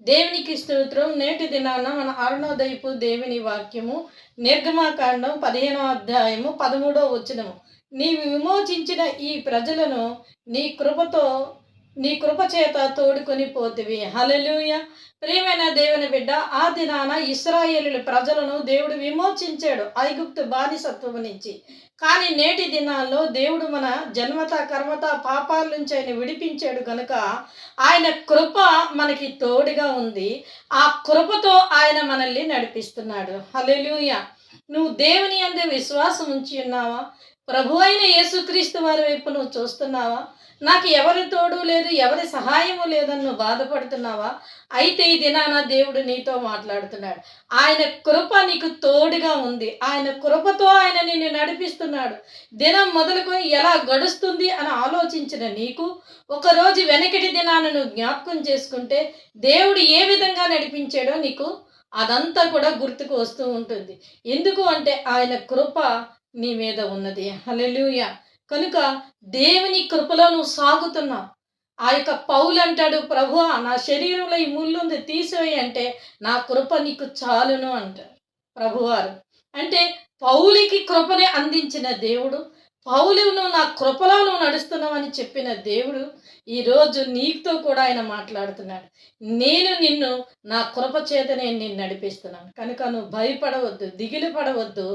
దేవునికి స్తోత్రం. నేటి దినాన మన అరుణోదయపు దేవుని వాక్యము నిర్గమాకాండం 15వ అధ్యాయము 13వ వచనము. నీవు విమోచించిన ఈ ప్రజలను నీ కృపతో నీ కృప చేత తోడుకొని పోతివి. హల్లెలూయా. ప్రియమైన దేవుని బిడ్డ, ఆ దినాన ఇశ్రాయేలు ప్రజలను దేవుడు విమోచించాడు ఐగుప్తు బానిసత్వం నుంచి. కానీ నేటి దినాల్లో దేవుడు మన జన్మత కర్మత పాపాల నుంచి ఆయన విడిపించాడు కనుక ఆయన కృప మనకి తోడుగా ఉంది. ఆ కృపతో ఆయన మనల్ని నడిపిస్తున్నాడు. హల్లెలూయా. నువ్వు దేవుని యందు విశ్వాసం ఉంచి ఉన్నావా? ప్రభు అయిన యేసుక్రీస్తు వారి వైపు నువ్వు చూస్తున్నావా? నాకు ఎవరి తోడు లేదు, ఎవరి సహాయము లేదని నువ్వు బాధపడుతున్నావా? అయితే ఈ దినాన దేవుడు నీతో మాట్లాడుతున్నాడు. ఆయన కృప నీకు తోడుగా ఉంది. ఆయన కృపతో ఆయన నిన్ను నడిపిస్తున్నాడు. దినం మొదలుకొని ఎలా గడుస్తుంది అని ఆలోచించిన నీకు ఒకరోజు వెనకటి దినాన నువ్వు జ్ఞాపకం చేసుకుంటే దేవుడు ఏ విధంగా నడిపించాడో నీకు అదంతా కూడా గుర్తుకు వస్తూ ఉంటుంది. ఎందుకు అంటే ఆయన కృప నీ మీద ఉన్నది. హల్లెలూయా. కనుక దేవుని కృపలో నువ్వు సాగుతున్నావు. ఆ యొక్క పౌలు అంటాడు, ప్రభువా నా శరీరంలో ఈ ముళ్ళుంది తీసివేయి అంటే నా కృప నీకు చాలును అంటారు ప్రభువారు. అంటే పౌలికి కృపని అందించిన దేవుడు, పౌలును నా కృపలో నువ్వు నడుస్తున్నావని చెప్పిన దేవుడు ఈరోజు నీతో కూడా ఆయన మాట్లాడుతున్నాడు. నేను నిన్ను నా కృప చేత నేను నిన్ను నడిపిస్తున్నాను కనుక నువ్వు భయపడవద్దు, దిగులు పడవద్దు.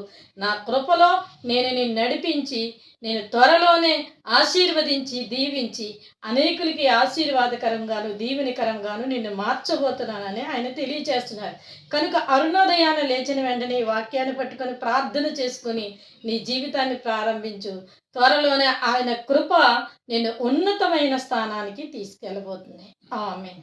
నా కృపలో నేను నిన్ను నడిపించి నేను త్వరలోనే ఆశీర్వదించి దీవించి అనేకులకి ఆశీర్వాదకరంగాను దీవెనకరంగాను నిన్ను మార్చబోతున్నానని ఆయన తెలియచేస్తున్నారు. కనుక అరుణోదయాన లేచిన వెంటనే ఈ వాక్యాన్ని పట్టుకొని ప్రార్థన చేసుకొని నీ జీవితాన్ని ప్రారంభించు. త్వరలోనే ఆయన కృప నిన్ను ఉన్నతమైన స్థానానికి తీసుకెళ్ళబోతుంది. ఆమేన్.